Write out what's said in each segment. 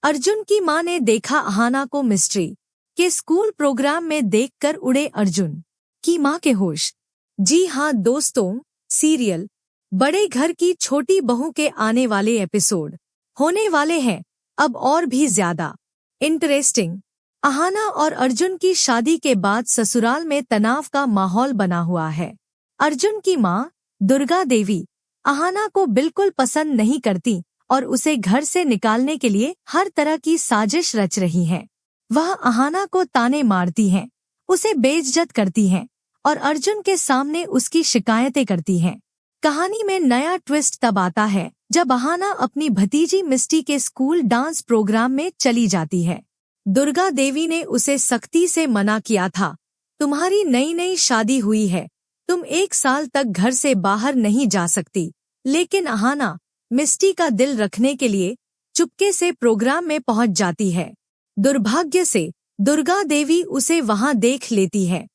अर्जुन की मां ने देखा अहाना को मिस्ट्री के स्कूल प्रोग्राम में देखकर उड़े अर्जुन की मां के होश। जी हाँ दोस्तों, सीरियल बड़े घर की छोटी बहू के आने वाले एपिसोड होने वाले हैं अब और भी ज्यादा इंटरेस्टिंग। अहाना और अर्जुन की शादी के बाद ससुराल में तनाव का माहौल बना हुआ है। अर्जुन की मां दुर्गा देवी अहाना को बिल्कुल पसंद नहीं करती और उसे घर से निकालने के लिए हर तरह की साजिश रच रही हैं। वह अहाना को ताने मारती हैं, उसे बेइज्जत करती हैं और अर्जुन के सामने उसकी शिकायतें करती हैं। कहानी में नया ट्विस्ट तब आता है जब अहाना अपनी भतीजी मिस्टी के स्कूल डांस प्रोग्राम में चली जाती है। दुर्गा देवी ने उसे सख्ती से मना किया था, तुम्हारी नई नई शादी हुई है, तुम 1 साल तक घर से बाहर नहीं जा सकती। लेकिन अहाना मिस्टी का दिल रखने के लिए चुपके से प्रोग्राम में पहुंच जाती है। दुर्भाग्य से दुर्गा देवी उसे वहां देख लेती है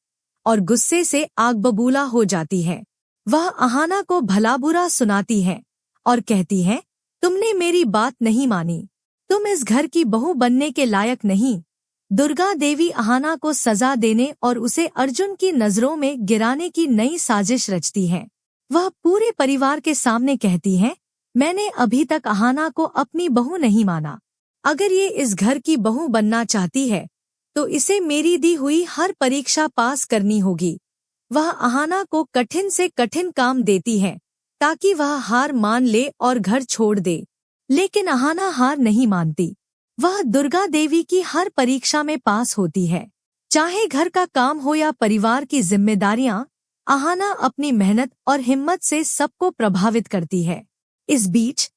और गुस्से से आग बबूला हो जाती है। वह अहाना को भला बुरा सुनाती है और कहती है, तुमने मेरी बात नहीं मानी, तुम इस घर की बहू बनने के लायक नहीं। दुर्गा देवी अहाना को सजा देने और उसे अर्जुन की नजरों में गिराने की नई साजिश रचती है। वह पूरे परिवार के सामने कहती है, मैंने अभी तक अहाना को अपनी बहू नहीं माना। अगर ये इस घर की बहू बनना चाहती है तो इसे मेरी दी हुई हर परीक्षा पास करनी होगी। वह अहाना को कठिन से कठिन काम देती है ताकि वह हार मान ले और घर छोड़ दे। लेकिन अहाना हार नहीं मानती। वह दुर्गा देवी की हर परीक्षा में पास होती है। चाहे घर का काम हो या परिवार की जिम्मेदारियां, अहाना अपनी मेहनत और हिम्मत से सबको प्रभावित करती है। इस बीच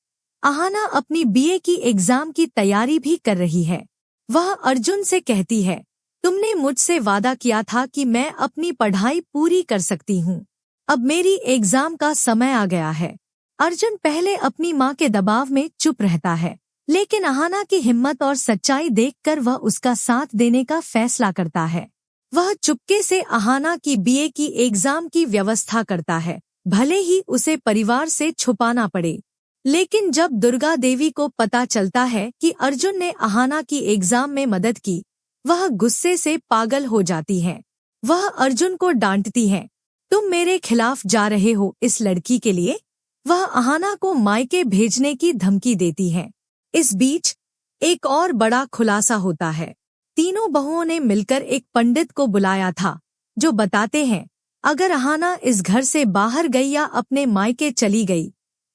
अहाना अपनी बीए की एग्जाम की तैयारी भी कर रही है। वह अर्जुन से कहती है, तुमने मुझसे वादा किया था कि मैं अपनी पढ़ाई पूरी कर सकती हूँ। अब मेरी एग्जाम का समय आ गया है। अर्जुन पहले अपनी माँ के दबाव में चुप रहता है, लेकिन अहाना की हिम्मत और सच्चाई देखकर वह उसका साथ देने का फैसला करता है। वह चुपके से अहाना की बीए की एग्जाम की व्यवस्था करता है, भले ही उसे परिवार से छुपाना पड़े। लेकिन जब दुर्गा देवी को पता चलता है कि अर्जुन ने अहाना की एग्जाम में मदद की, वह गुस्से से पागल हो जाती है। वह अर्जुन को डांटती है, तुम मेरे खिलाफ जा रहे हो इस लड़की के लिए। वह अहाना को मायके भेजने की धमकी देती है। इस बीच एक और बड़ा खुलासा होता है। तीनों बहुओं ने मिलकर एक पंडित को बुलाया था जो बताते हैं, अगर अहाना इस घर से बाहर गई या अपने मायके चली गई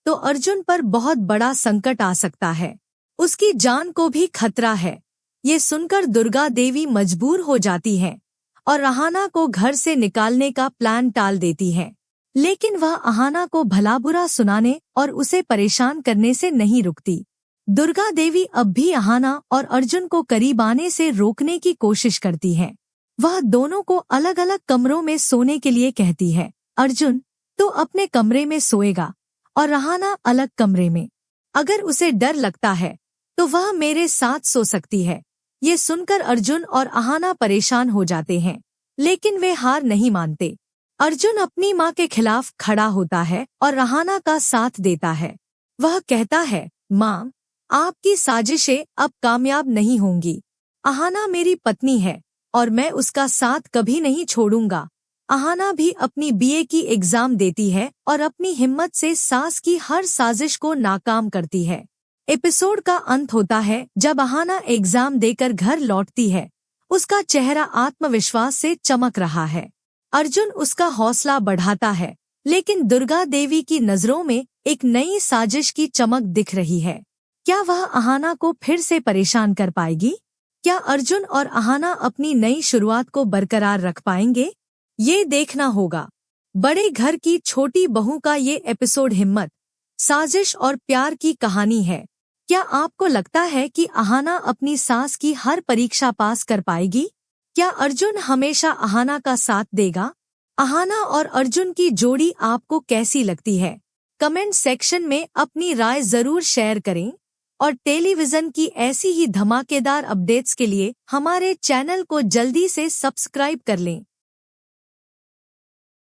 तो अर्जुन पर बहुत बड़ा संकट आ सकता है, उसकी जान को भी खतरा है। ये सुनकर दुर्गा देवी मजबूर हो जाती है और अहाना को घर से निकालने का प्लान टाल देती है। लेकिन वह अहाना को भला बुरा सुनाने और उसे परेशान करने से नहीं रुकती। दुर्गा देवी अब भी अहाना और अर्जुन को करीब आने से रोकने की कोशिश करती है। वह दोनों को अलग अलग कमरों में सोने के लिए कहती है, अर्जुन तो अपने कमरे में सोएगा और अहाना अलग कमरे में। अगर उसे डर लगता है तो वह मेरे साथ सो सकती है। ये सुनकर अर्जुन और अहाना परेशान हो जाते हैं, लेकिन वे हार नहीं मानते। अर्जुन अपनी माँ के खिलाफ खड़ा होता है और अहाना का साथ देता है। वह कहता है, माँ, आपकी साजिशें अब कामयाब नहीं होंगी। अहाना मेरी पत्नी है और मैं उसका साथ कभी नहीं छोड़ूंगा। अहाना भी अपनी बीए की एग्जाम देती है और अपनी हिम्मत से सास की हर साजिश को नाकाम करती है। एपिसोड का अंत होता है जब अहाना एग्जाम देकर घर लौटती है। उसका चेहरा आत्मविश्वास से चमक रहा है। अर्जुन उसका हौसला बढ़ाता है, लेकिन दुर्गा देवी की नजरों में एक नई साजिश की चमक दिख रही है। क्या वह अहाना को फिर से परेशान कर पाएगी? क्या अर्जुन और अहाना अपनी नई शुरुआत को बरकरार रख पाएंगे? ये देखना होगा। बड़े घर की छोटी बहू का ये एपिसोड हिम्मत, साजिश और प्यार की कहानी है। क्या आपको लगता है कि अहाना अपनी सास की हर परीक्षा पास कर पाएगी? क्या अर्जुन हमेशा अहाना का साथ देगा? अहाना और अर्जुन की जोड़ी आपको कैसी लगती है? कमेंट सेक्शन में अपनी राय जरूर शेयर करें और टेलीविजन की ऐसी ही धमाकेदार अपडेट्स के लिए हमारे चैनल को जल्दी से सब्सक्राइब कर लें।